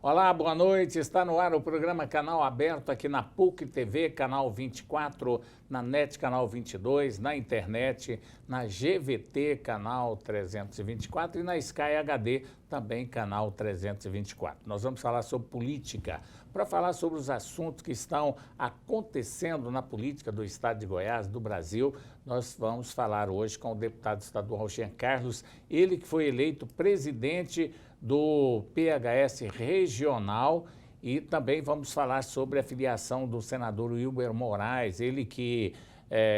Olá, boa noite. Está no ar o programa Canal Aberto aqui na PUC TV, canal 24, na NET, canal 22, na internet, na GVT, canal 324 e na Sky HD, também canal 324. Nós vamos falar sobre política. Para falar sobre os assuntos que estão acontecendo na política do estado de Goiás, do Brasil, nós vamos falar hoje com o deputado estadual Jean Carlos, ele que foi eleito presidente do PHS regional, e também vamos falar sobre a filiação do senador Wilber Moraes, ele que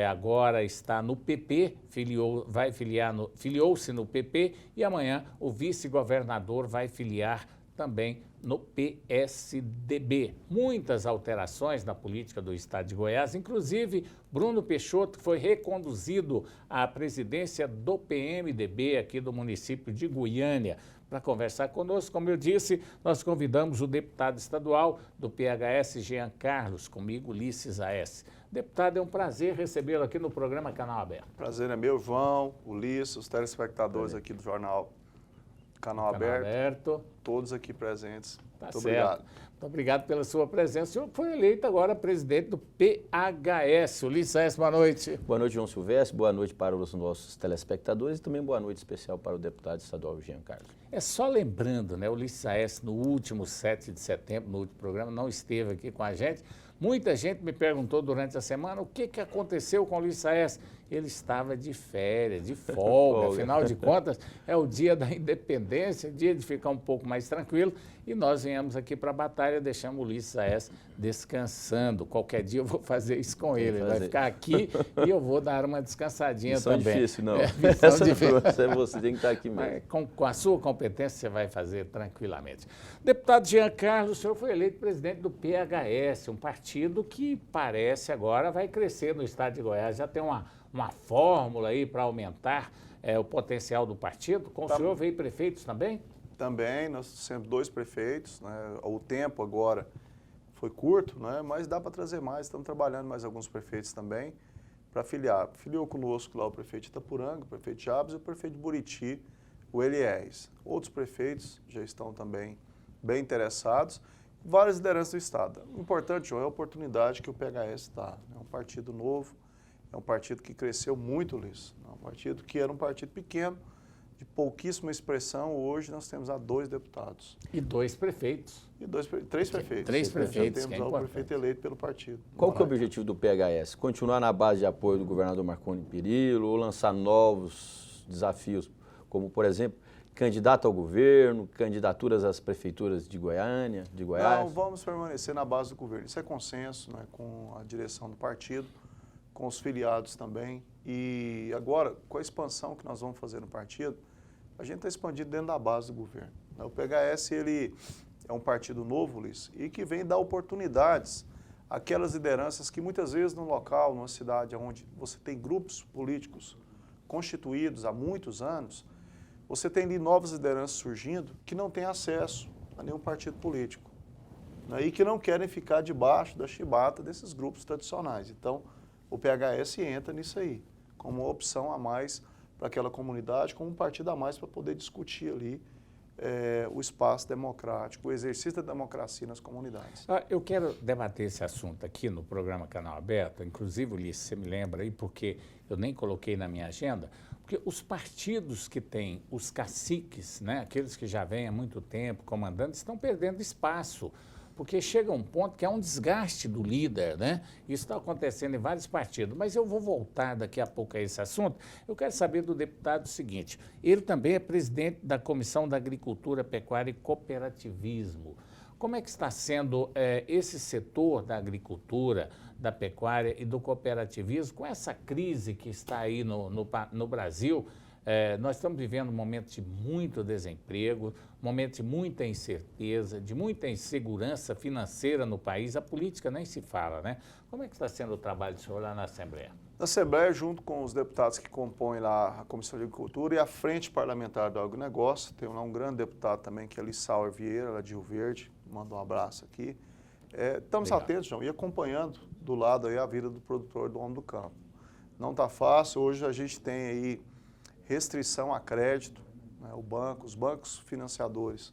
agora está no PP, filiou-se no PP, e amanhã o vice-governador vai filiar também no PSDB. Muitas alterações na política do estado de Goiás, inclusive Bruno Peixoto, que foi reconduzido à presidência do PMDB aqui do município de Goiânia. Para conversar conosco, como eu disse, nós convidamos o deputado estadual do PHS, Jean Carlos, comigo, Ulisses A.S. Deputado, é um prazer recebê-lo aqui no programa Canal Aberto. Prazer é meu, João, Ulisses, os telespectadores aqui do jornal Canal Aberto, todos aqui presentes. Tá Muito certo. obrigado. Muito obrigado pela sua presença. O senhor foi eleito agora presidente do PHS. Ulisses A.S., boa noite. Boa noite, João Silvestre. Boa noite para os nossos telespectadores e também boa noite especial para o deputado estadual Jean Carlos. É só lembrando, né, o Ulisses A.S., no último 7 de setembro, no último programa, não esteve aqui com a gente. Muita gente me perguntou durante a semana o que aconteceu com o Ulisses A.S. Ele estava de férias, de folga, afinal de contas, é o dia da independência, dia de ficar um pouco mais tranquilo, e nós viemos aqui para a batalha, deixamos o Ulisses A.S. descansando. Qualquer dia eu vou fazer isso com ele, vai ficar aqui e eu vou dar uma descansadinha missão também. Difícil, não. Missão difícil. Você tem que estar aqui mesmo. Mas com a sua competência você vai fazer tranquilamente. Deputado Jean Carlos, o senhor foi eleito presidente do PHS, um partido que parece agora vai crescer no estado de Goiás, já tem uma fórmula aí para aumentar o potencial do partido. Com o senhor veio prefeitos também? Também, nós temos 2 prefeitos, né? O tempo agora foi curto, né? Mas dá para trazer mais, estamos trabalhando mais alguns prefeitos também para filiar. Filiou conosco lá o prefeito de Itapuranga, o prefeito de Jabes e o prefeito de Buriti, o Eliés. Outros prefeitos já estão também bem interessados, várias lideranças do estado. O importante, João, é a oportunidade que o PHS dá. É um partido novo, é um partido que cresceu muito, Ulisses. É um partido que era um partido pequeno, de pouquíssima expressão. Hoje nós temos 2 deputados. E 2 prefeitos. E 3 prefeitos. 3 prefeitos, já que é temos o importante. prefeito eleito pelo partido. Qual que é o objetivo do PHS? Continuar na base de apoio do governador Marconi Perillo ou lançar novos desafios, como, por exemplo, candidato ao governo, candidaturas às prefeituras de Goiânia, de Goiás? Não, vamos permanecer na base do governo. Isso é consenso, né, com a direção do partido, com os filiados também. E agora, com a expansão que nós vamos fazer no partido, a gente está expandindo dentro da base do governo. O PHS, ele é um partido novo, Ulisses, e que vem dar oportunidades àquelas lideranças que muitas vezes no local, numa cidade onde você tem grupos políticos constituídos há muitos anos, você tem ali novas lideranças surgindo que não têm acesso a nenhum partido político, né, e que não querem ficar debaixo da chibata desses grupos tradicionais. Então, o PHS entra nisso aí, como uma opção a mais para aquela comunidade, como um partido a mais para poder discutir ali o espaço democrático, o exercício da democracia nas comunidades. Eu quero debater esse assunto aqui no programa Canal Aberto, inclusive, Ulisses, você me lembra aí, porque eu nem coloquei na minha agenda, porque os partidos que têm os caciques, né, aqueles que já vêm há muito tempo comandando, estão perdendo espaço, porque chega um ponto que há um desgaste do líder, né? Isso está acontecendo em vários partidos, mas eu vou voltar daqui a pouco a esse assunto. Eu quero saber do deputado o seguinte, ele também é presidente da Comissão da Agricultura, Pecuária e Cooperativismo. Como é que está sendo esse setor da agricultura, da pecuária e do cooperativismo, com essa crise que está aí no Brasil? Nós estamos vivendo um momento de muito desemprego, um momento de muita incerteza, de muita insegurança financeira no país. A política nem se fala, né? Como é que está sendo o trabalho do senhor lá na Assembleia? Na Assembleia, junto com os deputados que compõem lá a Comissão de Agricultura e a Frente Parlamentar do Agronegócio, tem lá um grande deputado também, que é Lissauer Vieira, lá de Rio Verde, manda um abraço aqui. Estamos atentos, João, e acompanhando do lado aí a vida do produtor, do homem do campo. Não está fácil, hoje a gente tem aí restrição a crédito, né, os bancos financiadores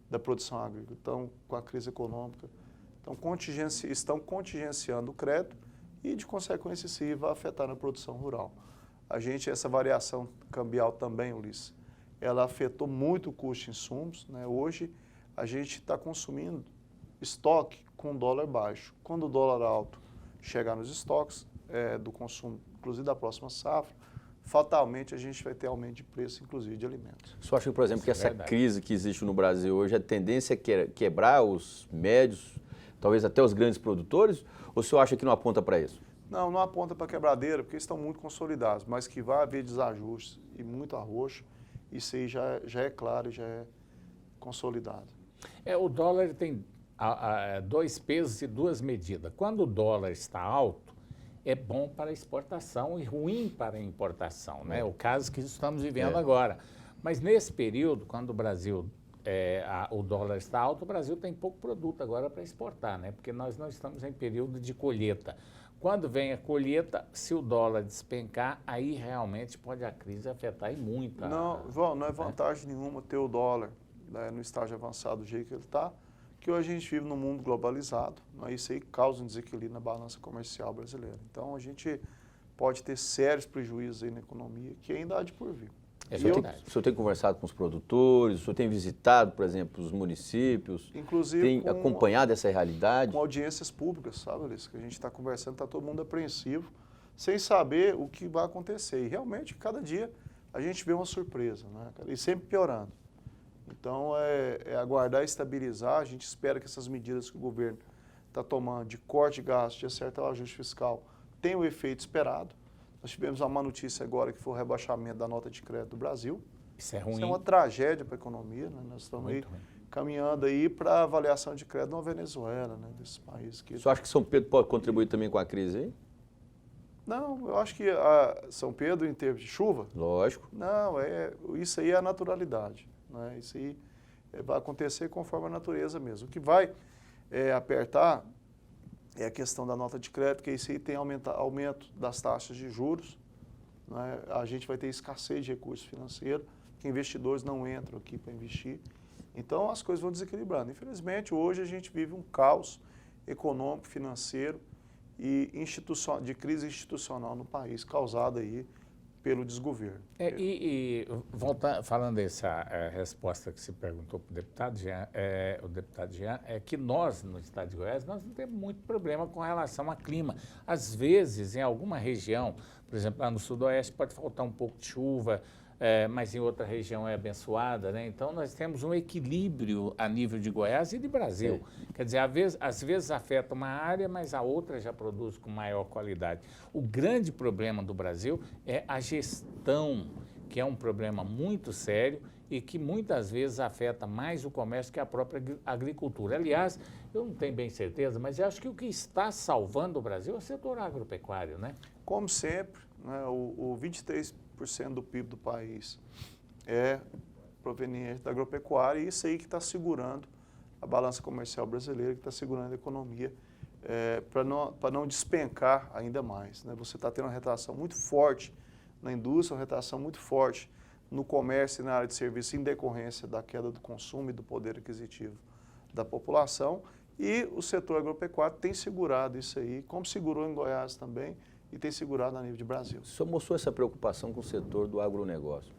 da produção agrícola, estão com a crise econômica, estão contingenciando o crédito e, de consequência, isso aí vai afetar na produção rural. Essa variação cambial também, Ulisses, ela afetou muito o custo de insumos, né? Hoje, a gente está consumindo estoque com dólar baixo. Quando o dólar alto chegar nos estoques do consumo, inclusive da próxima safra, fatalmente a gente vai ter aumento de preço, inclusive de alimentos. Você acha, por exemplo, que essa crise que existe no Brasil hoje, a tendência é quebrar os médios, talvez até os grandes produtores, ou o senhor acha que não aponta para isso? Não, não aponta para quebradeira, porque estão muito consolidados, mas que vai haver desajustes e muito arroxo, isso aí já é claro, já é consolidado. O dólar tem dois pesos e duas medidas. Quando o dólar está alto, é bom para a exportação e ruim para a importação, né? O caso que estamos vivendo agora. Mas nesse período, quando o Brasil, o dólar está alto, o Brasil tem pouco produto agora para exportar, né? Porque nós não estamos em período de colheita. Quando vem a colheita, se o dólar despencar, aí realmente pode a crise afetar e muito. Não, João, não é vantagem nenhuma ter o dólar, né, no estágio avançado do jeito que ele está, que hoje a gente vive num mundo globalizado, né, isso aí causa um desequilíbrio na balança comercial brasileira. Então, a gente pode ter sérios prejuízos aí na economia, que ainda há de por vir. O senhor tem conversado com os produtores, o senhor tem visitado, por exemplo, os municípios, inclusive tem acompanhado essa realidade? Com audiências públicas, sabe, Alice, que a gente está conversando, está todo mundo apreensivo, sem saber o que vai acontecer. E realmente, cada dia, a gente vê uma surpresa, né, e sempre piorando. Então, é aguardar e estabilizar. A gente espera que essas medidas que o governo está tomando de corte de gastos, de acertar o ajuste fiscal, tenham o efeito esperado. Nós tivemos uma má notícia agora, que foi o rebaixamento da nota de crédito do Brasil. Isso é ruim. Isso é uma tragédia para a economia, né? Nós estamos aí caminhando aí para a avaliação de crédito na Venezuela, né? Desses países. Você acha que São Pedro pode contribuir também com a crise aí? Não, eu acho que São Pedro, em termos de chuva... Lógico. Não, isso aí é a naturalidade, né? Isso aí vai acontecer conforme a natureza mesmo. O que vai apertar é a questão da nota de crédito, que isso aí tem aumento das taxas de juros, né? A gente vai ter escassez de recursos financeiros, que investidores não entram aqui para investir. Então, as coisas vão desequilibrando. Infelizmente, hoje a gente vive um caos econômico, financeiro e de crise institucional no país, causada aí pelo desgoverno. Falando dessa resposta que se perguntou para o deputado Jean, é que nós, no estado de Goiás, nós não temos muito problema com relação ao clima. Às vezes, em alguma região, por exemplo, lá no sudoeste, pode faltar um pouco de chuva, mas em outra região é abençoada, né? Então, nós temos um equilíbrio a nível de Goiás e de Brasil. Sim. Quer dizer, às vezes afeta uma área, mas a outra já produz com maior qualidade. O grande problema do Brasil é a gestão, que é um problema muito sério e que muitas vezes afeta mais o comércio que a própria agricultura. Aliás, eu não tenho bem certeza, mas eu acho que o que está salvando o Brasil é o setor agropecuário, né? Como sempre, né, o 23% do PIB do país é proveniente da agropecuária, e isso aí que está segurando a balança comercial brasileira, que está segurando a economia, para não despencar ainda mais, né? Você está tendo uma retração muito forte na indústria, uma retração muito forte no comércio e na área de serviço, em decorrência da queda do consumo e do poder aquisitivo da população, e o setor agropecuário tem segurado isso aí, como segurou em Goiás também, e tem segurado a nível de Brasil. O senhor mostrou essa preocupação com o setor do agronegócio.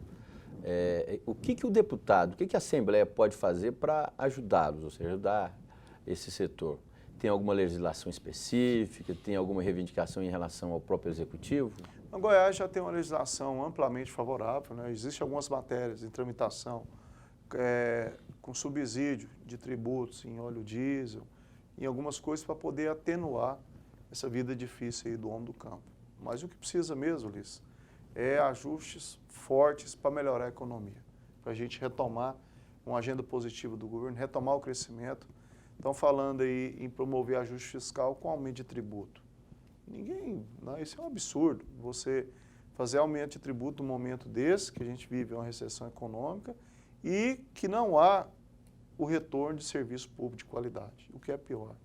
O que o deputado, o que a Assembleia pode fazer para ajudá-los, ou seja, ajudar esse setor? Tem alguma legislação específica? Tem alguma reivindicação em relação ao próprio Executivo? No Goiás já tem uma legislação amplamente favorável, né? Existem algumas matérias em tramitação com subsídio de tributos em óleo diesel, em algumas coisas para poder atenuar essa vida difícil aí do homem do campo. Mas o que precisa mesmo, Ulisses, é ajustes fortes para melhorar a economia, para a gente retomar uma agenda positiva do governo, retomar o crescimento. Estão falando aí em promover ajuste fiscal com aumento de tributo. Isso é um absurdo, você fazer aumento de tributo num momento desse, que a gente vive uma recessão econômica, e que não há o retorno de serviço público de qualidade, o que é pior.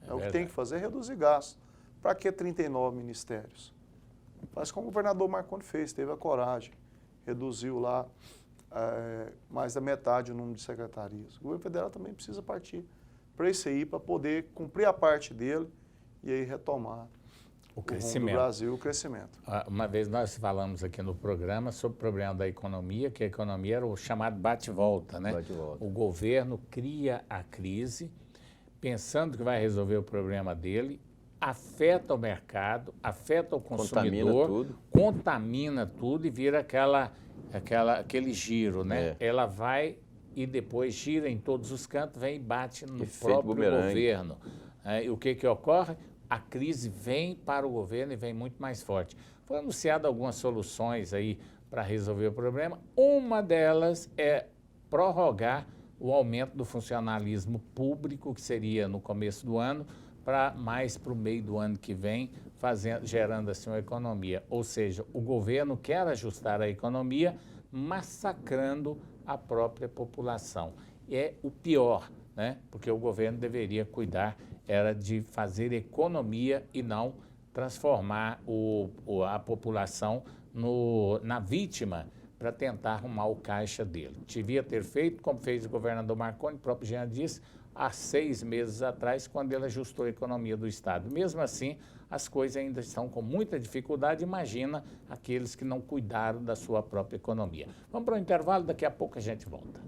O que tem que fazer é reduzir gastos. Para que 39 ministérios? Faz como o governador Marconi fez, teve a coragem, reduziu lá mais da metade o número de secretarias. O governo federal também precisa partir para isso aí, para poder cumprir a parte dele e aí retomar o rumo crescimento. do Brasil, o crescimento. Uma vez nós falamos aqui no programa sobre o problema da economia, que a economia era o chamado bate-volta, né? Bate-volta. O governo cria a crise, pensando que vai resolver o problema dele, afeta o mercado, afeta o consumidor, contamina tudo e vira aquele giro, né? Ela vai e depois gira em todos os cantos, vem e bate no próprio governo. E o que ocorre? A crise vem para o governo e vem muito mais forte. Foi anunciado algumas soluções aí para resolver o problema. Uma delas é prorrogar o aumento do funcionalismo público, que seria no começo do ano, para mais para o meio do ano que vem, gerando assim uma economia. Ou seja, o governo quer ajustar a economia, massacrando a própria população. É o pior, né? Porque o governo deveria cuidar era de fazer economia e não transformar a população na vítima para tentar arrumar o caixa dele. Devia ter feito, como fez o governador Marconi, o próprio Jean disse, há 6 meses atrás, quando ele ajustou a economia do Estado. Mesmo assim, as coisas ainda estão com muita dificuldade. Imagina aqueles que não cuidaram da sua própria economia. Vamos para o intervalo, daqui a pouco a gente volta.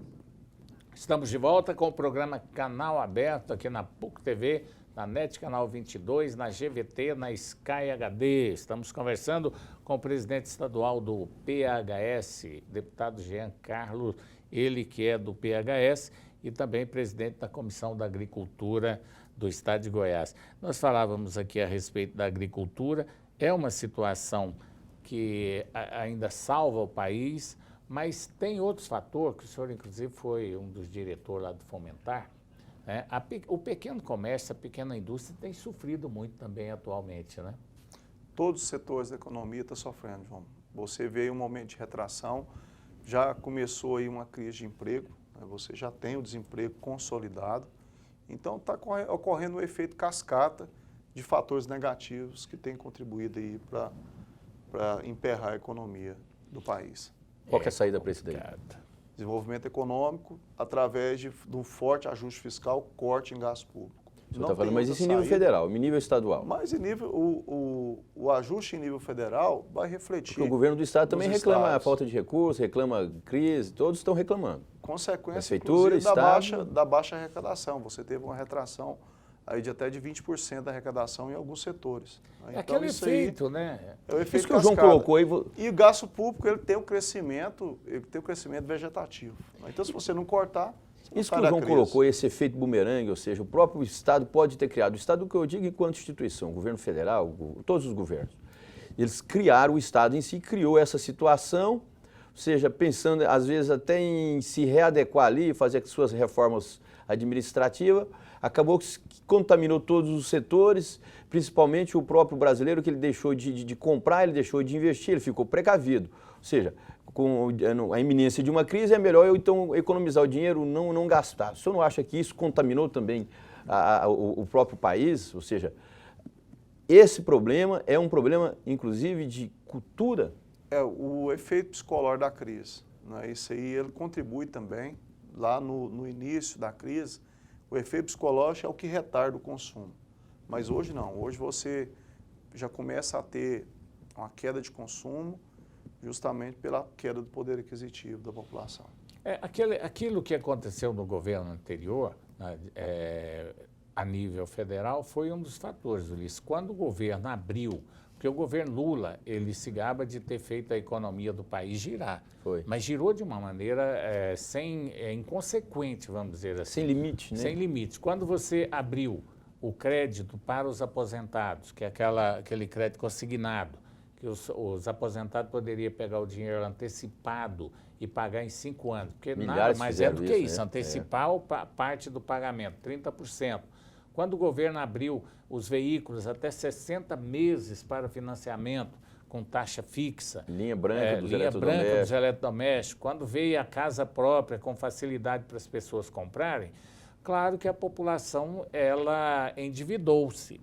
Estamos de volta com o programa Canal Aberto aqui na PUC TV, na NET Canal 22, na GVT, na Sky HD. Estamos conversando com o presidente estadual do PHS, deputado Jean Carlos, ele que é do PHS e também presidente da Comissão da Agricultura do Estado de Goiás. Nós falávamos aqui a respeito da agricultura, é uma situação que ainda salva o país, mas tem outros fatores, que o senhor, inclusive, foi um dos diretores lá do Fomentar, né? O pequeno comércio, a pequena indústria tem sofrido muito também atualmente, né? Todos os setores da economia estão sofrendo, João. Você vê um momento de retração, já começou aí uma crise de emprego, né? Você já tem o desemprego consolidado, então está ocorrendo um efeito cascata de fatores negativos que tem contribuído aí para emperrar a economia do país. Qual que é a saída para isso daí? Desenvolvimento econômico através de um forte ajuste fiscal, corte em gasto público. Você está falando, mas isso em nível federal, em nível estadual? Mas em nível, o ajuste em nível federal vai refletir. Porque o governo do estado também reclama a falta de recursos, reclama crise, todos estão reclamando. Consequência, prefeitura, inclusive, da baixa arrecadação. Você teve uma retração aí de até de 20% da arrecadação em alguns setores. É então, aquele efeito, né? É o efeito isso que o João colocou aí. E o gasto público, ele tem um crescimento vegetativo. Então, se você não cortar, isso que o João colocou, esse efeito bumerangue, ou seja, o próprio Estado pode ter criado. O Estado, o que eu digo enquanto instituição, o governo federal, todos os governos, eles criaram, o Estado em si criou essa situação, ou seja, pensando às vezes até em se readequar ali, fazer as suas reformas administrativas, acabou que contaminou todos os setores, principalmente o próprio brasileiro, que ele deixou de comprar, ele deixou de investir, ele ficou precavido. Ou seja, com a iminência de uma crise, é melhor eu então economizar o dinheiro, não gastar. O senhor não acha que isso contaminou também o próprio país? Ou seja, esse problema é um problema, inclusive, de cultura? É o efeito psicológico da crise, né? Isso aí ele contribui também. Lá no início da crise, o efeito psicológico é o que retarda o consumo. Mas hoje não. Hoje você já começa a ter uma queda de consumo justamente pela queda do poder aquisitivo da população. Aquilo que aconteceu no governo anterior, né, a nível federal, foi um dos fatores, Ulisses. Quando o governo abriu, porque o governo Lula, ele se gaba de ter feito a economia do país girar. Foi. Mas girou de uma maneira inconsequente, vamos dizer assim. Sem limite, né? Sem limites. Quando você abriu o crédito para os aposentados, que é aquele crédito consignado, que os aposentados poderiam pegar o dinheiro antecipado e pagar em 5 anos, porque nada mais é do que isso, antecipar parte do pagamento, 30%. Quando o governo abriu os veículos até 60 meses para financiamento com taxa fixa, linha branca dos eletrodomésticos, quando veio a casa própria com facilidade para as pessoas comprarem, claro que a população ela endividou-se,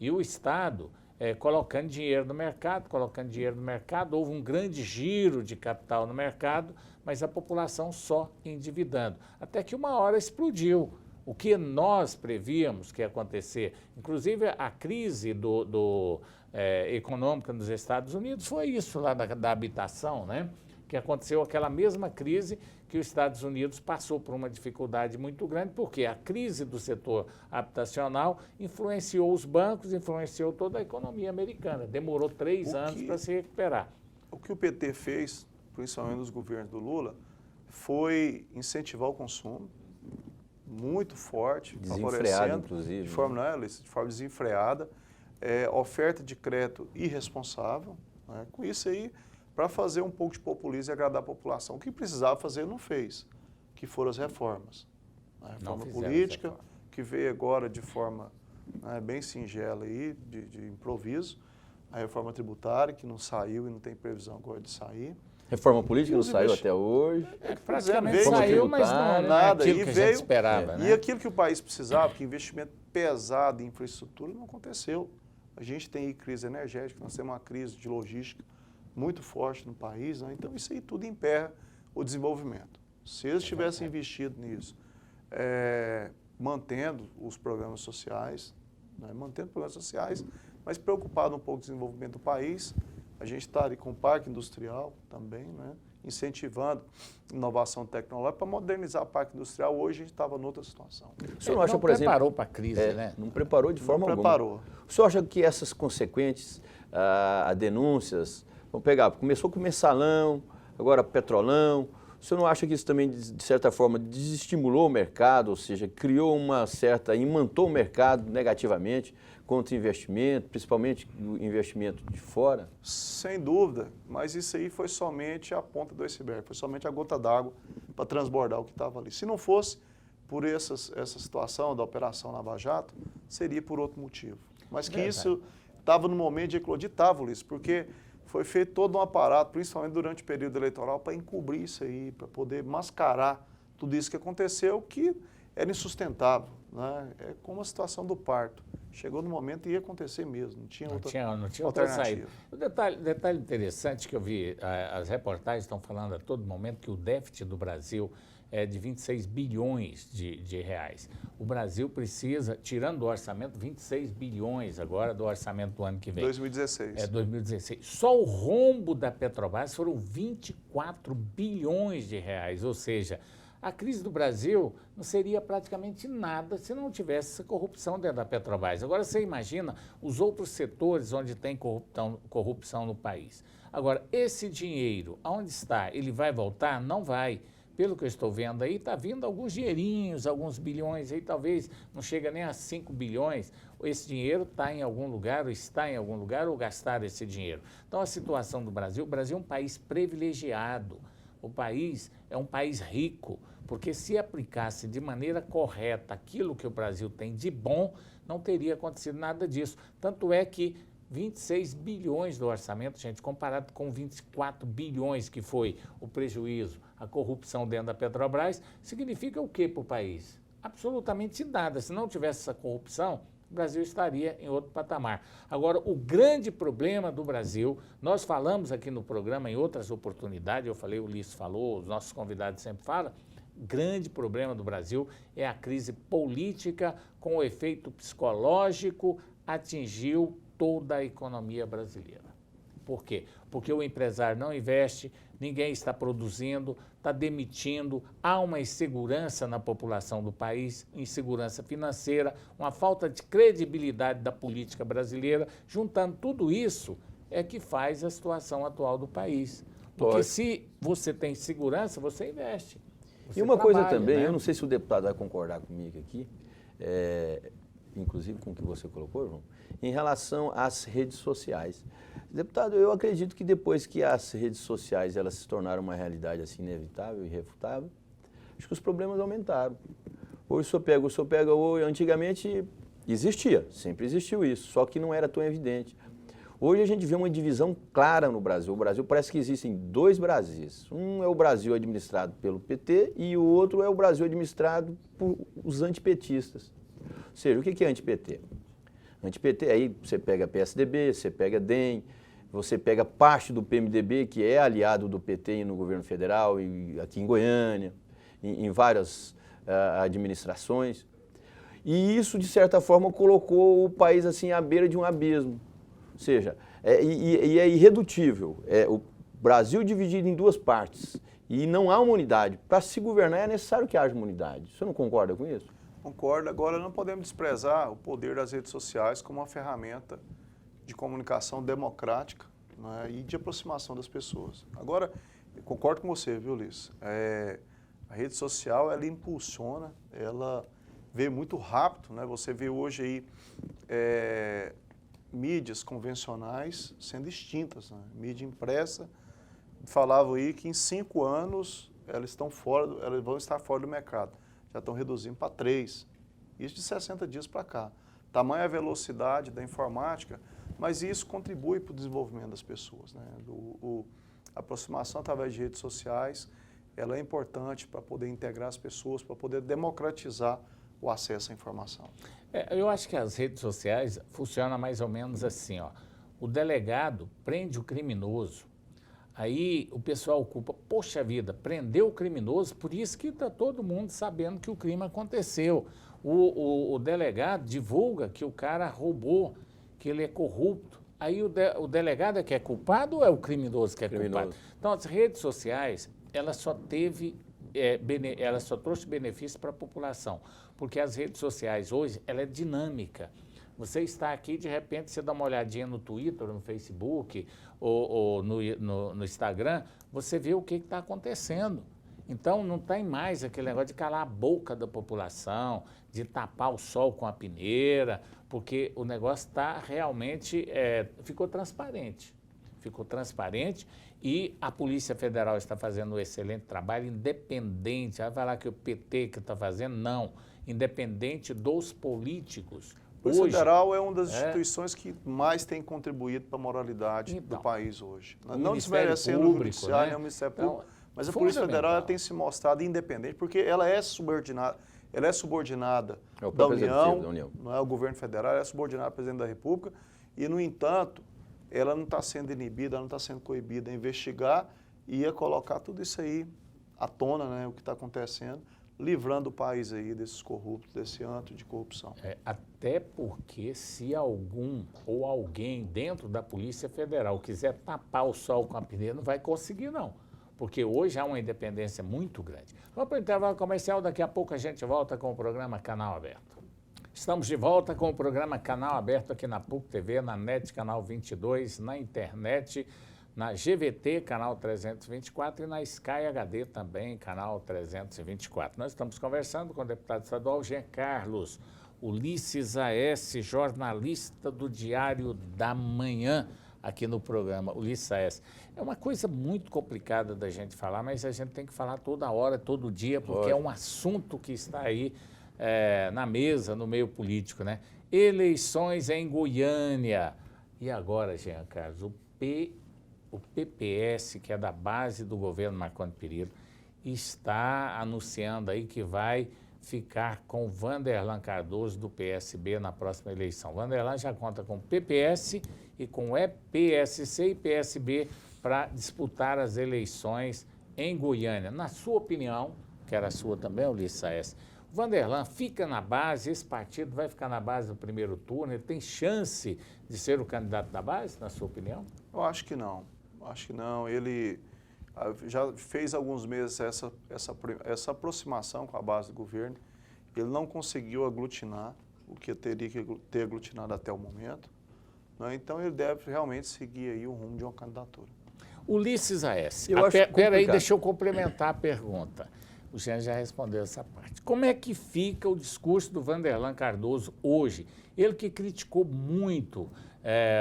e o Estado colocando dinheiro no mercado, houve um grande giro de capital no mercado, mas a população só endividando. Até que uma hora explodiu. O que nós prevíamos que ia acontecer, inclusive a crise econômica nos Estados Unidos, foi isso lá da habitação, né? Que aconteceu aquela mesma crise que os Estados Unidos passou por uma dificuldade muito grande, porque a crise do setor habitacional influenciou os bancos, influenciou toda a economia americana. Demorou 3 anos para se recuperar. O que o PT fez, principalmente nos governos do Lula, foi incentivar o consumo muito forte, desenfreado, inclusive, de forma desenfreada, oferta de crédito irresponsável, né? Com isso aí, para fazer um pouco de populismo e agradar a população. O que precisava fazer não fez, que foram as reformas. A reforma política, que veio agora de forma bem singela, aí, de improviso. A reforma tributária, que não saiu e não tem previsão agora de sair. Reforma política não saiu até hoje. Praticamente saiu, mas não nada. Aquilo que a gente esperava. E aquilo que o país precisava, que investimento pesado em infraestrutura, não aconteceu. A gente tem aí crise energética, nós temos uma crise de logística muito forte no país, né? Então isso aí tudo emperra o desenvolvimento. Se eles tivessem investido nisso, mantendo os programas sociais, mas preocupado um pouco com o desenvolvimento do país, a gente está ali com o parque industrial também, né? Incentivando inovação tecnológica para modernizar o parque industrial. Hoje a gente estava noutra situação. O senhor não acha, por exemplo... Não preparou para a crise, né? Não preparou de forma alguma. Preparou. O senhor acha que essas consequentes denúncias... Vamos pegar, começou com mensalão, agora petrolão. O senhor não acha que isso também, de certa forma, desestimulou o mercado, ou seja, criou imantou o mercado negativamente contra o investimento, principalmente o investimento de fora? Sem dúvida, mas isso aí foi somente a ponta do iceberg, foi somente a gota d'água para transbordar o que estava ali. Se não fosse por essa situação da Operação Lava Jato, seria por outro motivo. Mas que isso estava no momento de eclodir, Ulisses, porque... Foi feito todo um aparato, principalmente durante o período eleitoral, para encobrir isso aí, para poder mascarar tudo isso que aconteceu, que era insustentável, né? É como a situação do parto. Chegou no momento e ia acontecer mesmo, não tinha outra saída. O detalhe interessante que eu vi, as reportagens estão falando a todo momento que o déficit do Brasil é de 26 bilhões de reais. O Brasil precisa, tirando do orçamento, 26 bilhões agora do orçamento do ano que vem. 2016. 2016. Só o rombo da Petrobras foram 24 bilhões de reais, ou seja, a crise do Brasil não seria praticamente nada se não tivesse essa corrupção dentro da Petrobras. Agora você imagina os outros setores onde tem corrupção no país. Agora, esse dinheiro, aonde está? Ele vai voltar? Não vai. Pelo que eu estou vendo aí, está vindo alguns dinheirinhos, alguns bilhões, aí talvez não chega nem a 5 bilhões. Esse dinheiro está em algum lugar, ou está em algum lugar, ou gastaram esse dinheiro. Então, a situação do Brasil, o Brasil é um país privilegiado. O país é um país rico, porque se aplicasse de maneira correta aquilo que o Brasil tem de bom, não teria acontecido nada disso. Tanto é que 26 bilhões do orçamento, gente, comparado com 24 bilhões que foi o prejuízo, a corrupção dentro da Petrobras, significa o que para o país? Absolutamente nada. Se não tivesse essa corrupção, o Brasil estaria em outro patamar. Agora, o grande problema do Brasil, nós falamos aqui no programa em outras oportunidades, eu falei, o Ulisses falou, os nossos convidados sempre falam, o grande problema do Brasil é a crise política com o efeito psicológico, atingiu toda a economia brasileira. Por quê? Porque o empresário não investe, ninguém está produzindo, está demitindo, há uma insegurança na população do país, insegurança financeira, uma falta de credibilidade da política brasileira. Juntando tudo isso é que faz a situação atual do país. Porque se você tem segurança, você investe. Você e uma coisa trabalha, também, né? Eu não sei se o deputado vai concordar comigo aqui, inclusive com o que você colocou, João, em relação às redes sociais. Deputado, eu acredito que depois que as redes sociais elas se tornaram uma realidade assim inevitável e irrefutável, acho que os problemas aumentaram. Hoje o senhor pega antigamente existia, sempre existiu isso, só que não era tão evidente. Hoje a gente vê uma divisão clara no Brasil. O Brasil parece que existem dois Brasis. Um é o Brasil administrado pelo PT e o outro é o Brasil administrado por os antipetistas. Ou seja, o que é anti-PT? anti-PT, aí você pega PSDB, você pega DEM, você pega parte do PMDB, que é aliado do PT no governo federal, e aqui em Goiânia, em várias administrações. E isso, de certa forma, colocou o país assim à beira de um abismo. Ou seja, é irredutível. O Brasil dividido em duas partes e não há uma unidade. Para se governar é necessário que haja uma unidade. Você não concorda com isso? Concordo. Agora, não podemos desprezar o poder das redes sociais como uma ferramenta de comunicação democrática, né, e de aproximação das pessoas. Agora, eu concordo com você, viu, Ulisses? A rede social, ela impulsiona, ela vê muito rápido, né? Você vê hoje aí mídias convencionais sendo extintas, né? Mídia impressa, falavam aí que em 5 anos elas vão estar fora do mercado. Já estão reduzindo para 3. Isso de 60 dias para cá. Tamanha a velocidade da informática, mas isso contribui para o desenvolvimento das pessoas, né? A aproximação através de redes sociais, ela é importante para poder integrar as pessoas, para poder democratizar o acesso à informação. Eu acho que as redes sociais funcionam mais ou menos assim, ó. O delegado prende o criminoso, aí o pessoal culpa, poxa vida, prendeu o criminoso, por isso que está todo mundo sabendo que o crime aconteceu. O delegado divulga que o cara roubou, que ele é corrupto. Aí o delegado é que é culpado ou é o criminoso que é culpado? Então, as redes sociais, ela só trouxe benefício para a população, porque as redes sociais hoje, ela é dinâmica. Você está aqui, de repente, você dá uma olhadinha no Twitter, no Facebook ou no Instagram, você vê o que está acontecendo. Então, não tem mais aquele negócio de calar a boca da população, de tapar o sol com a peneira, porque o negócio está realmente, ficou transparente. Ficou transparente e a Polícia Federal está fazendo um excelente trabalho, independente, vai falar que o PT que está fazendo, não, independente dos políticos. A Polícia Federal é uma das instituições que mais tem contribuído para a moralidade do país hoje. Não desmerecendo o Judiciário, né? O Ministério Público, mas a Polícia Federal ela tem se mostrado independente, porque ela é subordinada. Ela é subordinada da União, não é o governo federal, ela é subordinada ao presidente da República e, no entanto, ela não está sendo inibida, ela não está sendo coibida a investigar e a colocar tudo isso aí à tona, né, o que está acontecendo, livrando o país aí desses corruptos, desse antro de corrupção. Até porque se algum ou alguém dentro da Polícia Federal quiser tapar o sol com a peneira, não vai conseguir, não. Porque hoje há uma independência muito grande. Vamos para o intervalo comercial, daqui a pouco a gente volta com o programa Canal Aberto. Estamos de volta com o programa Canal Aberto aqui na PUC TV, na NET Canal 22, na internet, na GVT Canal 324 e na Sky HD também, Canal 324. Nós estamos conversando com o deputado estadual Jean Carlos Ulisses A.S., jornalista do Diário da Manhã, aqui no programa Ulisses A.S. É uma coisa muito complicada da gente falar, mas a gente tem que falar toda hora, todo dia, porque é um assunto que está aí na mesa, no meio político, né? Eleições em Goiânia. E agora, Jean Carlos, o PPS, que é da base do governo Marconi Perillo, está anunciando aí que vai ficar com Vanderlan Cardoso do PSB na próxima eleição. Vanderlan já conta com PPS e com PSC e PSB para disputar as eleições em Goiânia. Na sua opinião, que era a sua também, Ulisses A.S., Vanderlan fica na base, esse partido vai ficar na base no primeiro turno, ele tem chance de ser o candidato da base, na sua opinião? Eu acho que não. Acho que não. Ele já fez alguns meses essa aproximação com a base do governo. Ele não conseguiu aglutinar o que teria que ter aglutinado até o momento, né? Então ele deve realmente seguir aí o rumo de uma candidatura. Ulisses A.S., espera aí, deixa eu complementar a pergunta. O Jean já respondeu essa parte. Como é que fica o discurso do Vanderlan Cardoso hoje? Ele que criticou muito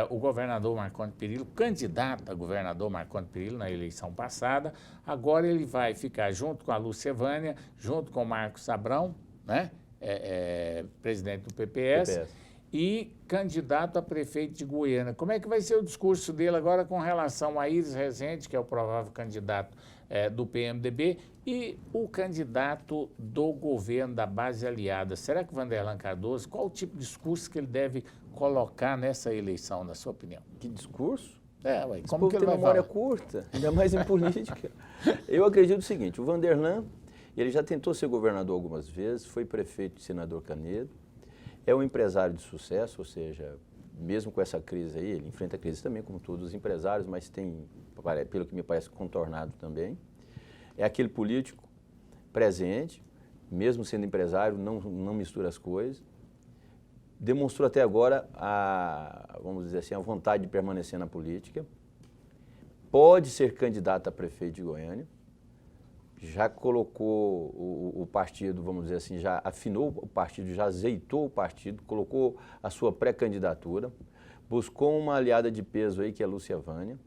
o governador Marconi Perillo, candidato a governador Marconi Perillo na eleição passada, agora ele vai ficar junto com a Lúcia Vânia, junto com o Marcos Abrão, né? Presidente do PPS, e candidato a prefeito de Goiânia. Como é que vai ser o discurso dele agora com relação a Iris Rezende, que é o provável candidato do PMDB, e o candidato do governo da base aliada? Será que Vanderlan Cardoso, qual o tipo de discurso que ele deve colocar nessa eleição, na sua opinião? Que discurso? Ué, Como que ele tem memória curta, ainda mais em política. Eu acredito o seguinte, o Vanderlan, ele já tentou ser governador algumas vezes, foi prefeito de Senador Canedo, é um empresário de sucesso, ou seja, mesmo com essa crise aí, ele enfrenta a crise também, como todos os empresários, mas tem, pelo que me parece, contornado também. É aquele político presente, mesmo sendo empresário, não mistura as coisas. Demonstrou até agora vamos dizer assim, a vontade de permanecer na política. Pode ser candidato a prefeito de Goiânia. Já colocou o partido, vamos dizer assim, já afinou o partido, já azeitou o partido, colocou a sua pré-candidatura, buscou uma aliada de peso aí, que é a Lúcia Vânia,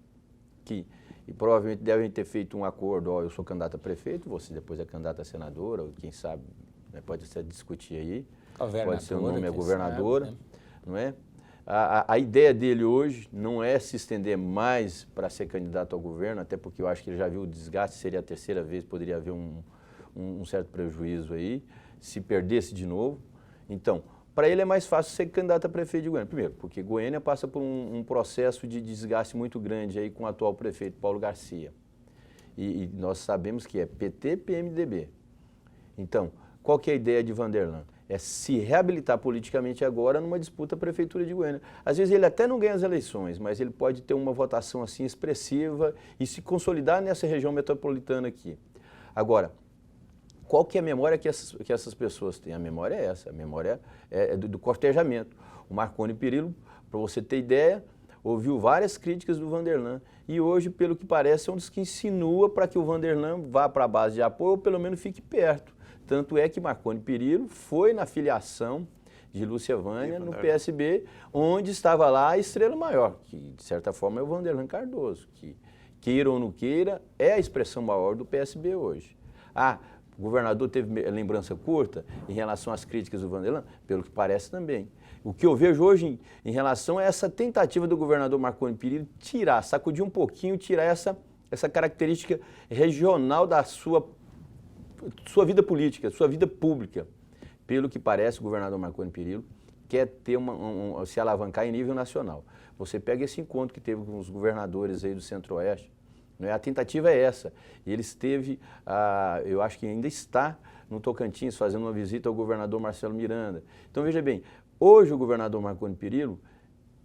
e provavelmente devem ter feito um acordo, eu sou candidato a prefeito, você depois é candidato a senadora, ou quem sabe, né, pode ser discutir aí, pode ser o nome é governadora, sabe, né? Não é? A ideia dele hoje não é se estender mais para ser candidato ao governo, até porque eu acho que ele já viu o desgaste, seria a terceira vez, poderia haver um certo prejuízo aí, se perdesse de novo. Então, para ele é mais fácil ser candidato a prefeito de Goiânia. Primeiro, porque Goiânia passa por um processo de desgaste muito grande aí com o atual prefeito, Paulo Garcia. E nós sabemos que é PT, PMDB. Então, qual que é a ideia de Vanderlan? É se reabilitar politicamente agora numa disputa à Prefeitura de Goiânia. Às vezes ele até não ganha as eleições, mas ele pode ter uma votação assim expressiva e se consolidar nessa região metropolitana aqui. Agora, qual que é a memória que essas pessoas têm? A memória é essa, a memória é do cortejamento. O Marconi Perillo, para você ter ideia, ouviu várias críticas do Vanderlan e hoje, pelo que parece, é um dos que insinua para que o Vanderlan vá para a base de apoio ou pelo menos fique perto. Tanto é que Marconi Perillo foi na filiação de Lúcia Vânia no PSB, onde estava lá a estrela maior, que de certa forma é o Vanderlan Cardoso, que queira ou não queira, é a expressão maior do PSB hoje. O governador teve lembrança curta em relação às críticas do Vanderlan? Pelo que parece também. O que eu vejo hoje em relação a essa tentativa do governador Marconi Perillo sacudir um pouquinho, tirar essa característica regional da sua vida política, sua vida pública. Pelo que parece, o governador Marconi Perillo quer ter se alavancar em nível nacional. Você pega esse encontro que teve com os governadores aí do Centro-Oeste, né? A tentativa é essa. E ele esteve, eu acho que ainda está no Tocantins, fazendo uma visita ao governador Marcelo Miranda. Então, veja bem, hoje o governador Marconi Perillo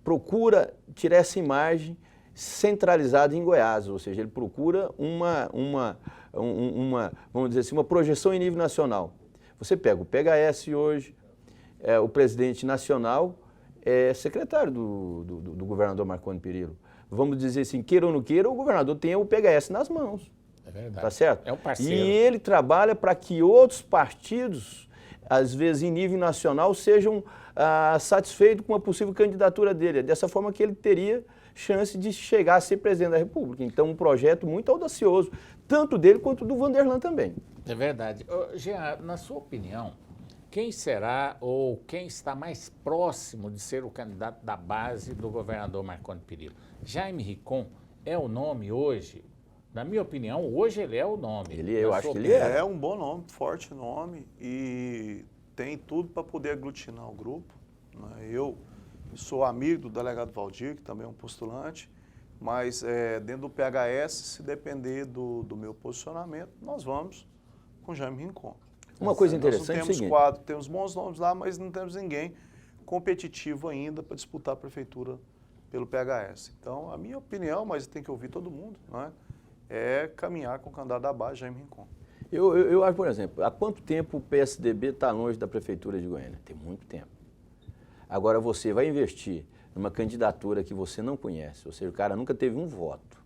procura tirar essa imagem centralizada em Goiás, ou seja, ele procura vamos dizer assim, uma projeção em nível nacional. Você pega o PHS hoje, o presidente nacional é secretário do governador Marconi Perillo. Vamos dizer assim, queira ou não queira, o governador tem o PHS nas mãos. É verdade. Tá certo? É um parceiro. E ele trabalha para que outros partidos, às vezes em nível nacional, sejam satisfeitos com a possível candidatura dele. É dessa forma que ele teria chance de chegar a ser presidente da República. Então, um projeto muito audacioso, tanto dele quanto do Vanderlan também. É verdade. Jean, na sua opinião, quem será ou quem está mais próximo de ser o candidato da base do governador Marconi Perillo? Jaime Ricon é o nome hoje? Na minha opinião, hoje ele é o nome. Eu acho que ele é. É um bom nome, forte nome e tem tudo para poder aglutinar o grupo, né? Eu sou amigo do delegado Valdir, que também é um postulante, mas dentro do PHS, se depender do meu posicionamento, nós vamos com Jaime Rincon. Uma coisa interessante é o seguinte. Temos bons nomes lá, mas não temos ninguém competitivo ainda para disputar a prefeitura pelo PHS. Então, a minha opinião, mas tem que ouvir todo mundo, né, é caminhar com o candidato da base, Jaime Rincon. Eu acho, por exemplo, há quanto tempo o PSDB está longe da prefeitura de Goiânia? Tem muito tempo. Agora você vai investir numa candidatura que você não conhece, ou seja, o cara nunca teve um voto.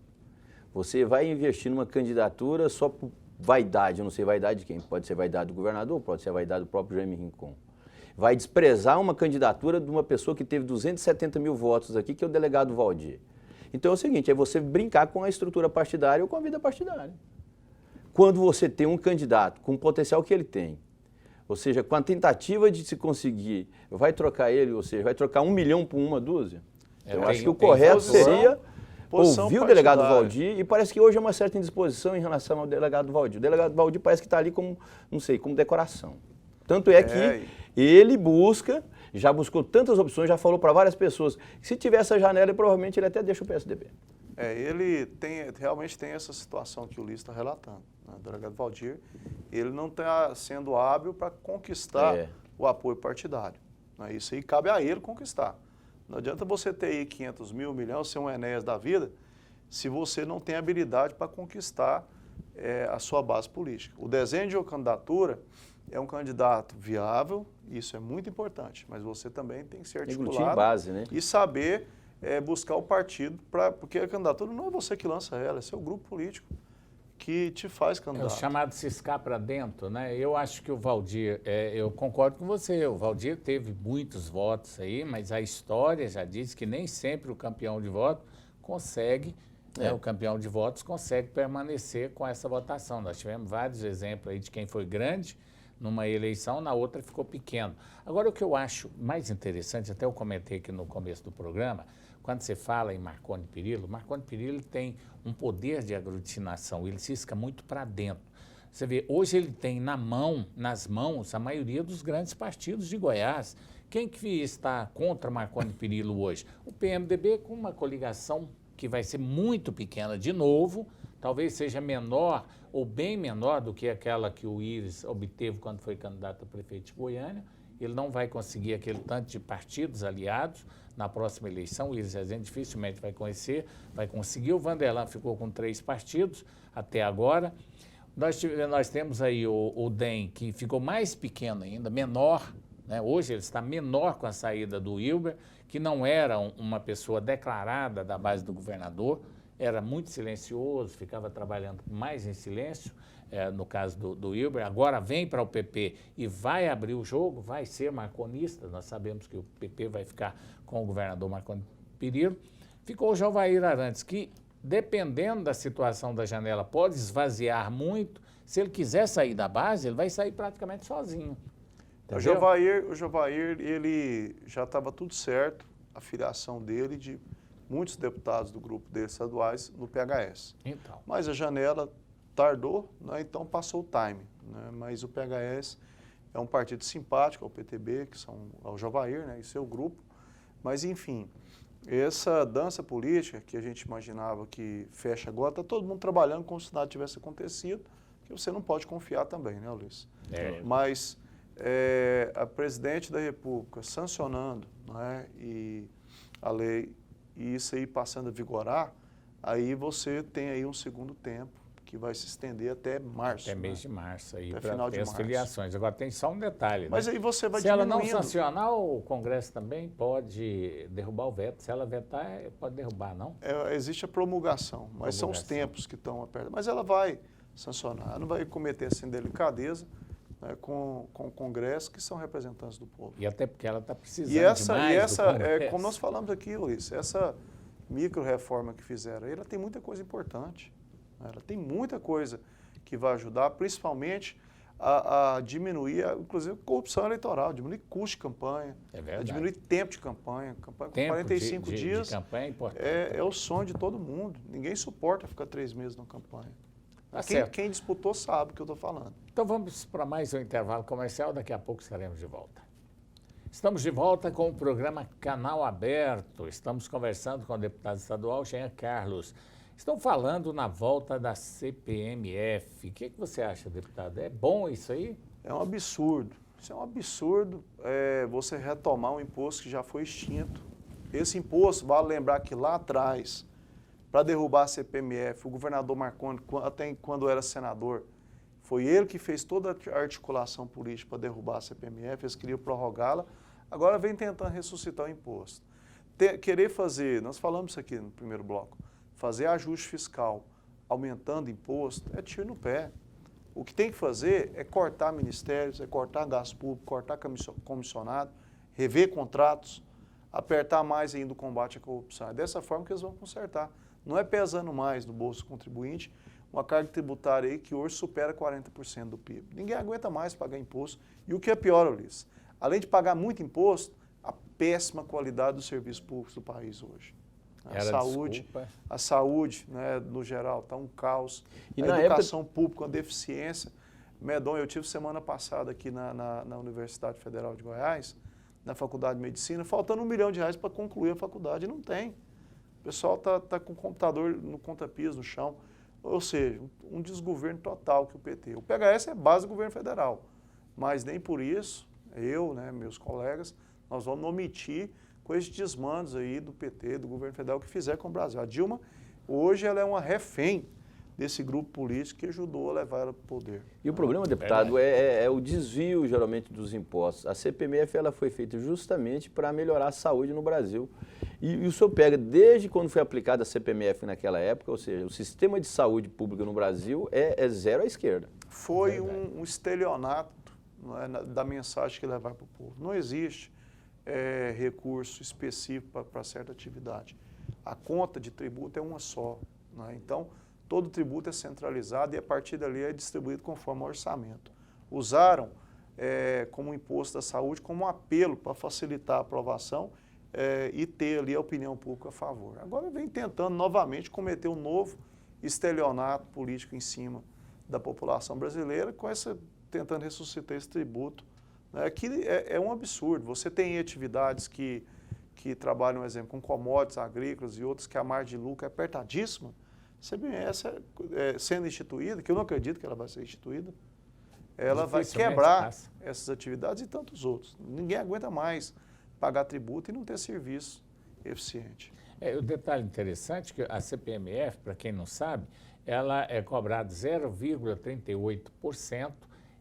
Você vai investir numa candidatura só por vaidade, eu não sei vaidade de quem, pode ser vaidade do governador, pode ser vaidade do próprio Jaime Rincon. Vai desprezar uma candidatura de uma pessoa que teve 270 mil votos aqui, que é o delegado Valdir. Então é o seguinte, é você brincar com a estrutura partidária ou com a vida partidária. Quando você tem um candidato com o potencial que ele tem, Ou seja, com a tentativa de se conseguir, vai trocar ele, ou seja, vai trocar 1 milhão por uma dúzia. Eu acho que o correto seria ouvir o delegado Valdir, e parece que hoje é uma certa indisposição em relação ao delegado Valdir. O delegado Valdir parece que está ali como, não sei, como decoração. Tanto é que ele já buscou tantas opções, já falou para várias pessoas que se tiver essa janela, provavelmente ele até deixa o PSDB. Ele realmente tem essa situação que o Ulisses está relatando, né? O delegado Valdir, ele não está sendo hábil para conquistar o apoio partidário, né? Isso aí cabe a ele conquistar. Não adianta você ter aí 500 mil, 1 milhão, ser um Enéas da vida, se você não tem habilidade para conquistar a sua base política. O desenho de uma candidatura é um candidato viável, isso é muito importante, mas você também tem que ser articulado base, né? E saber buscar o partido, porque a candidatura não é você que lança ela, é seu grupo político que te faz candidato. É o chamado ciscar para dentro, né? Eu acho que o Valdir, eu concordo com você, o Valdir teve muitos votos aí, mas a história já diz que nem sempre o campeão de voto consegue, o campeão de votos consegue permanecer com essa votação. Nós tivemos vários exemplos aí de quem foi grande numa eleição, na outra ficou pequeno. Agora, o que eu acho mais interessante, até eu comentei aqui no começo do programa, quando você fala em Marconi Perillo, Marconi Perillo tem um poder de aglutinação, ele cisca muito para dentro. Você vê, hoje ele tem nas mãos, a maioria dos grandes partidos de Goiás. Quem que está contra Marconi Perillo hoje? O PMDB com uma coligação que vai ser muito pequena de novo, talvez seja menor ou bem menor do que aquela que o Íris obteve quando foi candidato a prefeito de Goiânia. Ele não vai conseguir aquele tanto de partidos aliados na próxima eleição. O Íris Rezende dificilmente vai conseguir. O Vanderlan ficou com 3 partidos até agora. Nós temos aí o DEM, que ficou mais pequeno ainda, menor, né? Hoje ele está menor com a saída do Hilber, que não era uma pessoa declarada da base do governador, era muito silencioso, ficava trabalhando mais em silêncio, no caso do Hilber. Agora vem para o PP e vai abrir o jogo, vai ser marconista. Nós sabemos que o PP vai ficar com o governador Marconi Perillo. Ficou o Jovair Arantes, que, dependendo da situação da janela, pode esvaziar muito. Se ele quiser sair da base, ele vai sair praticamente sozinho. O Jovair, ele já estava tudo certo, a filiação dele de muitos deputados do grupo dele estaduais no PHS. Então. Mas a janela tardou, né, então passou o time, né? Mas o PHS é um partido simpático ao PTB, que são ao Jovair, né, e seu grupo. Mas, enfim, essa dança política que a gente imaginava que fecha agora, está todo mundo trabalhando como se nada tivesse acontecido, que você não pode confiar também, né, Luiz? Mas a presidente da República sancionando, né, e a lei, e isso aí passando a vigorar, aí você tem aí um segundo tempo que vai se estender até março. Até mês de março aí, até final de as março. Filiações. Agora tem só um detalhe, mas né? aí você vai Se ela diminuindo. não sancionar, o Congresso também pode derrubar o veto. Se ela vetar, pode derrubar, não? Existe a promulgação, mas são os tempos que estão apertados. Mas ela vai sancionar, ela não vai cometer essa indelicadeza, né, com o Congresso, que são representantes do povo. E até porque ela está precisando demais do Congresso. como nós falamos aqui, Luiz, essa micro-reforma que fizeram, ela tem muita coisa importante. Né? Ela tem muita coisa que vai ajudar, principalmente a diminuir, inclusive, corrupção eleitoral, diminuir custo de campanha, diminuir tempo de campanha. Campanha com 45 dias de campanha é importante. É o sonho de todo mundo. Ninguém suporta ficar 3 meses na campanha. Quem disputou sabe o que eu estou falando. Então vamos para mais um intervalo comercial, daqui a pouco estaremos de volta. Estamos de volta com o programa Canal Aberto. Estamos conversando com o deputado estadual Jean Carlos. Estão falando na volta da CPMF. O que você acha, deputado? É bom isso aí? É um absurdo. Isso é um absurdo você retomar um imposto que já foi extinto. Esse imposto, vale lembrar que lá atrás, para derrubar a CPMF, o governador Marconi, até quando era senador, foi ele que fez toda a articulação política para derrubar a CPMF, eles queriam prorrogá-la, agora vem tentando ressuscitar o imposto. Querer fazer, nós falamos isso aqui no primeiro bloco, fazer ajuste fiscal aumentando imposto é tiro no pé. O que tem que fazer é cortar ministérios, é cortar gasto público, cortar comissionado, rever contratos, apertar mais ainda o combate à corrupção. É dessa forma que eles vão consertar. Não é pesando mais no bolso do contribuinte, uma carga tributária aí que hoje supera 40% do PIB. Ninguém aguenta mais pagar imposto. E o que é pior, Ulisses, além de pagar muito imposto, a péssima qualidade dos serviços públicos do país hoje. A saúde, né, no geral, está um caos. E a na educação pública, uma deficiência. Medonha, eu tive semana passada aqui na Universidade Federal de Goiás, na Faculdade de Medicina, faltando R$1 milhão para concluir a faculdade, e não tem. O pessoal está com o computador no conta-pias, no chão. Ou seja, um desgoverno total que o PT. O PHS é base do governo federal, mas nem por isso, eu, né, meus colegas, nós vamos omitir com esses desmandos aí do PT, do governo federal, que fizer com o Brasil. A Dilma, hoje, ela é uma refém desse grupo político que ajudou a levar ela para o poder. E o problema, deputado, é o desvio, geralmente, dos impostos. A CPMF ela foi feita justamente para melhorar a saúde no Brasil. E o senhor pega, desde quando foi aplicada a CPMF naquela época, ou seja, o sistema de saúde pública no Brasil é zero à esquerda. Foi um estelionato, não é, da mensagem que levar para o povo. Não existe recurso específico para certa atividade. A conta de tributo é uma só. Não é? Então, todo tributo é centralizado e a partir dali é distribuído conforme o orçamento. Usaram como imposto da saúde como um apelo para facilitar a aprovação e ter ali a opinião pública a favor. Agora vem tentando novamente cometer um novo estelionato político em cima da população brasileira, tentando ressuscitar esse tributo, né, que é um absurdo. Você tem atividades que trabalham, por exemplo, com commodities agrícolas e outras que a margem de lucro é apertadíssima. A CBMS sendo instituída, que eu não acredito que ela vai ser instituída, ela vai quebrar essas atividades e tantos outros. Ninguém aguenta mais pagar tributo e não ter serviço eficiente. O detalhe interessante é que a CPMF, para quem não sabe, ela é cobrada 0,38%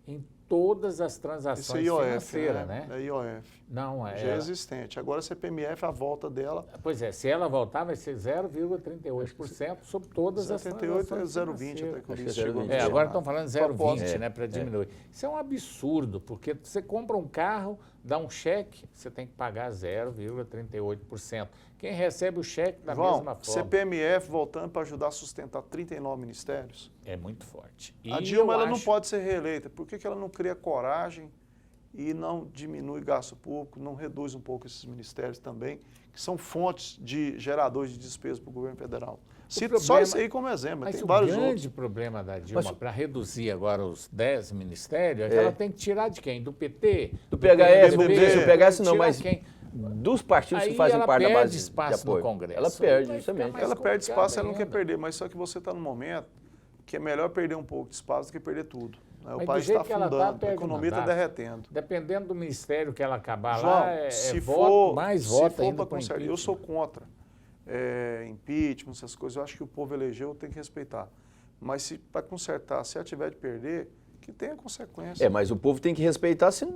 em todas as transações financeiras, né? É IOF. Não, já é existente. Agora a CPMF, a volta dela... Pois é, se ela voltar, vai ser 0,38% sobre todas as transações financeiras. 0,20 até que o Ulisses chegou. Agora estão falando 0,20, né, para diminuir. Isso é um absurdo, porque você compra um carro, dá um cheque, você tem que pagar 0,38%. Quem recebe o cheque da mesma forma. CPMF voltando para ajudar a sustentar 39 ministérios. É muito forte. A Dilma ela não pode ser reeleita. Por que ela não cria coragem e não diminui gasto público, não reduz um pouco esses ministérios também, que são fontes de geradores de despesa para o governo federal? Cito só isso aí como exemplo, mas tem vários outros. O grande problema da Dilma para reduzir agora os 10 ministérios é que ela tem que tirar de quem? Do PT? Do PHS, do PHS não, mas... Quem? Dos partidos que fazem parte da base de espaço apoio. No Congresso. Ela perde, justamente. Ela perde espaço, ela não quer perder, mas só que você está num momento que é melhor perder um pouco de espaço do que perder tudo. Né? O país está afundando, a economia está derretendo. Dependendo do ministério que ela acabar João, lá, mais voto ainda para consertar. Eu sou contra impeachment, essas coisas. Eu acho que o povo elegeu, tem que respeitar. Mas para consertar, se ela tiver de perder, que tenha consequência. Mas o povo tem que respeitar sendo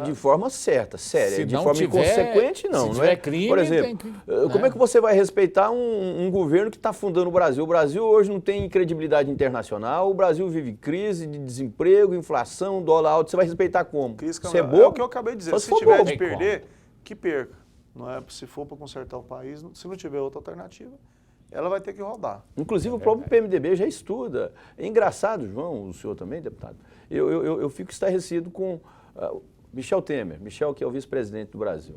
de forma certa, séria. Se de não forma inconsequente, não. Se tiver crime, por exemplo, como é que você vai respeitar um governo que está fundando o Brasil? O Brasil hoje não tem credibilidade internacional, o Brasil vive crise de desemprego, inflação, dólar alto. Você vai respeitar como? Você é o que eu acabei de dizer. Se tiver de perder, que perca. Não é? Se for para consertar o país, se não tiver outra alternativa, ela vai ter que rodar. Inclusive o próprio PMDB já estuda. É engraçado, João, o senhor também, deputado, eu fico estarrecido com Michel Temer, Michel que é o vice-presidente do Brasil.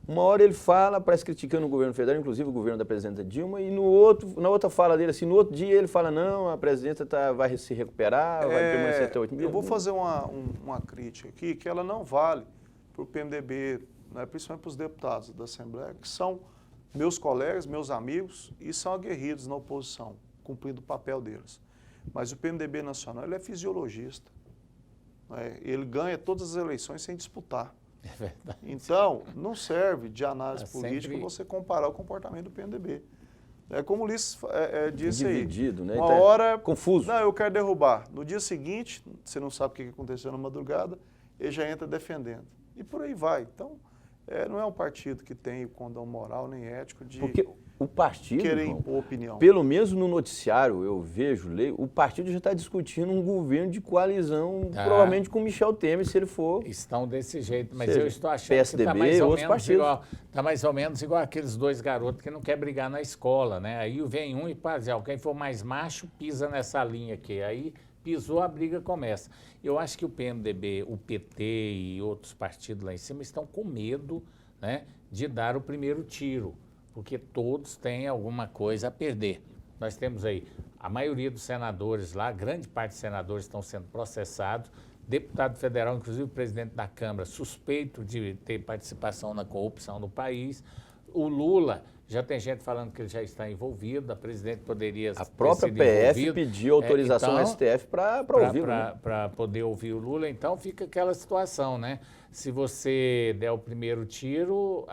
Uma hora ele fala, parece criticando o governo federal, inclusive o governo da presidenta Dilma, e na outra fala dele, assim, no outro dia ele fala, não, a presidenta vai se recuperar, vai permanecer até 8 mil. Eu vou fazer uma crítica aqui, que ela não vale para o PMDB, né, principalmente para os deputados da Assembleia, que são meus colegas, meus amigos, e são aguerridos na oposição, cumprindo o papel deles. Mas o PMDB nacional, ele é fisiologista. Né? Ele ganha todas as eleições sem disputar. É verdade. Então, não serve de análise política você comparar o comportamento do PMDB. É como o Ulisses disse aí. Dividido, né? Uma hora... Confuso. Não, eu quero derrubar. No dia seguinte, você não sabe o que aconteceu na madrugada, ele já entra defendendo. E por aí vai. Então, não é um partido que tem o condão moral nem ético de Porque o partido, querer João, impor opinião. pelo menos no noticiário, eu vejo, leio, o partido já está discutindo um governo de coalizão, provavelmente com Michel Temer, se ele for. Estão desse jeito, mas Seja, eu estou achando PSDB, que está mais ou outros menos partidos. igual. Está mais ou menos igual aqueles dois garotos que não querem brigar na escola, né? Aí vem um e faz, quem for mais macho pisa nessa linha aqui. Aí pisou, a briga começa. Eu acho que o PMDB, o PT e outros partidos lá em cima estão com medo, né, de dar o primeiro tiro, porque todos têm alguma coisa a perder. Nós temos aí a maioria dos senadores lá, grande parte dos senadores estão sendo processados, deputado federal, inclusive o presidente da Câmara, suspeito de ter participação na corrupção no país. O Lula, já tem gente falando que ele já está envolvido, a presidente poderia A própria PF pediu autorização ao STF para ouvi-lo. Para poder ouvir o Lula, então fica aquela situação, né? Se você der o primeiro tiro,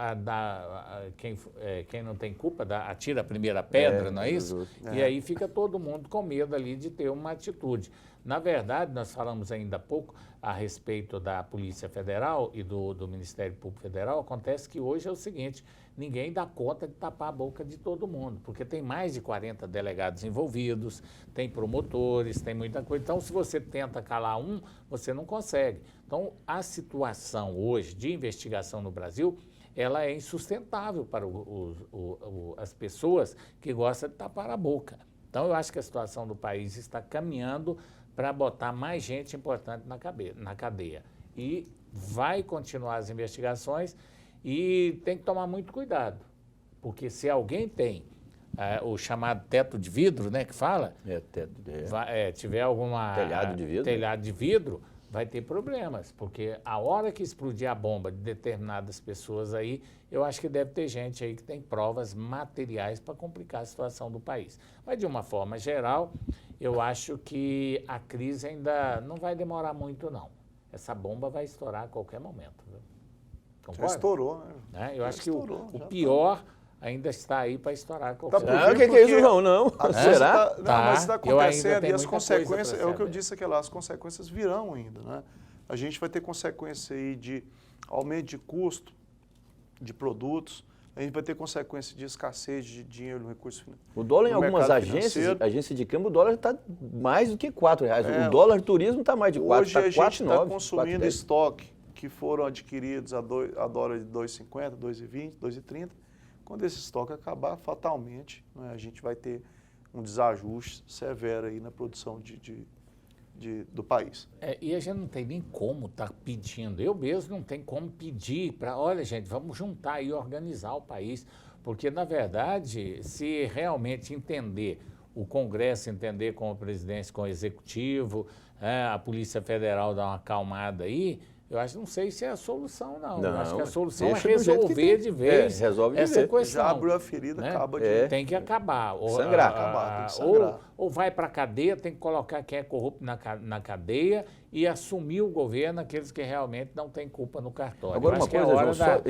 quem não tem culpa atira a primeira pedra, não é isso? E aí fica todo mundo com medo ali de ter uma atitude. Na verdade, nós falamos ainda há pouco a respeito da Polícia Federal e do Ministério Público Federal. Acontece que hoje é o seguinte, ninguém dá conta de tapar a boca de todo mundo, porque tem mais de 40 delegados envolvidos, tem promotores, tem muita coisa. Então, se você tenta calar um, você não consegue. Então, a situação hoje de investigação no Brasil, ela é insustentável para as pessoas que gostam de tapar a boca. Então, eu acho que a situação do país está caminhando para botar mais gente importante na cadeia. E vai continuar as investigações e tem que tomar muito cuidado, porque se alguém tem o chamado teto de vidro, né, que fala, tiver alguma telhado de vidro, vai ter problemas, porque a hora que explodir a bomba de determinadas pessoas aí, eu acho que deve ter gente aí que tem provas materiais para complicar a situação do país. Mas, de uma forma geral, eu acho que a crise ainda não vai demorar muito, não. Essa bomba vai estourar a qualquer momento. Viu? Já estourou, né? Eu acho que o pior ainda está aí para estourar a qualquer momento. Não, o que é isso, João? Não. Será? Não, mas está acontecendo e as consequências, é o que eu disse aqui lá, as consequências virão ainda, né? A gente vai ter consequência aí de aumento de custo de produtos, a gente vai ter consequência de escassez de dinheiro no recurso financeiro. O dólar em algumas agências de câmbio, o dólar está mais do que R$4. O dólar turismo está mais de 4, hoje está 4,9. Hoje a gente está consumindo estoque que foram adquiridos a dólar de 2,50, 2,20, 2,30. Quando esse estoque acabar, fatalmente, né, a gente vai ter um desajuste severo aí na produção do país. E a gente não tem nem como estar pedindo. Eu mesmo não tenho como pedir para, olha, gente, vamos juntar e organizar o país. Porque, na verdade, se realmente entender, o Congresso entender com a presidência, com o Executivo, a Polícia Federal dar uma acalmada aí, eu acho, não sei se é a solução, não. Eu acho que a solução é resolver de vez essa questão. Já abriu a ferida, né? acaba de... Tem que acabar. Sangrar. Tem que sangrar. Ou vai para a cadeia, tem que colocar quem é corrupto na cadeia e assumir o governo aqueles que realmente não têm culpa no cartório. Agora, uma coisa, João,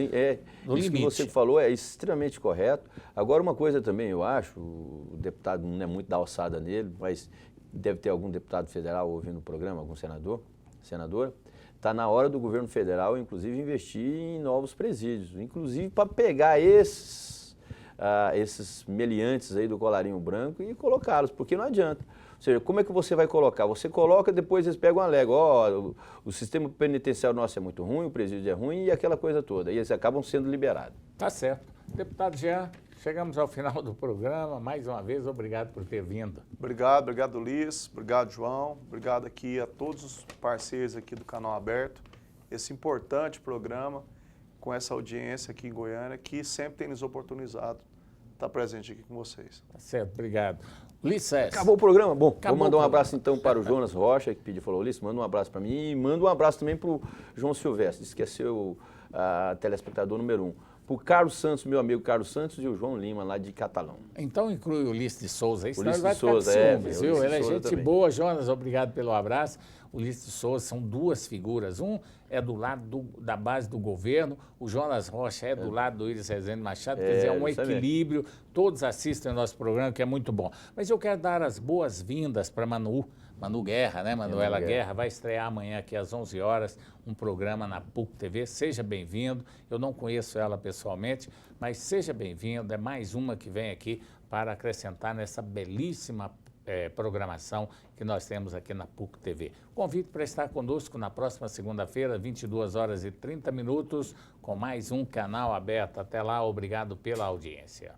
do isso limite. que você falou é extremamente correto. Agora, uma coisa também, eu acho, o deputado não é muito da alçada nele, mas deve ter algum deputado federal ouvindo o programa, algum senadora. Está na hora do governo federal, inclusive, investir em novos presídios, inclusive para pegar esses meliantes aí do colarinho branco e colocá-los, porque não adianta. Ou seja, como é que você vai colocar? Você coloca, depois eles pegam uma légua, o sistema penitenciário nosso é muito ruim, o presídio é ruim e aquela coisa toda, e eles acabam sendo liberados. Tá certo. Deputado Jean, chegamos ao final do programa. Mais uma vez, obrigado por ter vindo. Obrigado, Ulisses. Obrigado, João. Obrigado aqui a todos os parceiros aqui do Canal Aberto. Esse importante programa com essa audiência aqui em Goiânia, que sempre tem nos oportunizado estar presente aqui com vocês. Tá certo, obrigado. Ulisses. Acabou o programa? Bom, vou mandar um abraço então para o Jonas Rocha, que pediu, falou, Ulisses, manda um abraço para mim e manda um abraço também para o João Silvestre, esqueceu o telespectador número 1. O Carlos Santos, meu amigo Carlos Santos, e o João Lima, lá de Catalão. Então inclui o Ulisses de Souza aí, senão ele Ulisses vai de ficar Souza, de ciúmes, viu? Ele é gente também. boa. Jonas, obrigado pelo abraço. Ulisses de Souza são duas figuras. Um é do lado da base do governo, o Jonas Rocha é do lado do Iris Rezende Machado, quer dizer, é um equilíbrio. Todos assistem ao nosso programa, que é muito bom. Mas eu quero dar as boas-vindas para Manu, Manu Guerra, né? Manuela Guerra. Guerra vai estrear amanhã aqui às 11 horas um programa na PUC TV. Seja bem-vindo. Eu não conheço ela pessoalmente, mas seja bem-vindo. É mais uma que vem aqui para acrescentar nessa belíssima programação que nós temos aqui na PUC TV. Convite para estar conosco na próxima segunda-feira, 22h30, com mais um Canal Aberto. Até lá, obrigado pela audiência.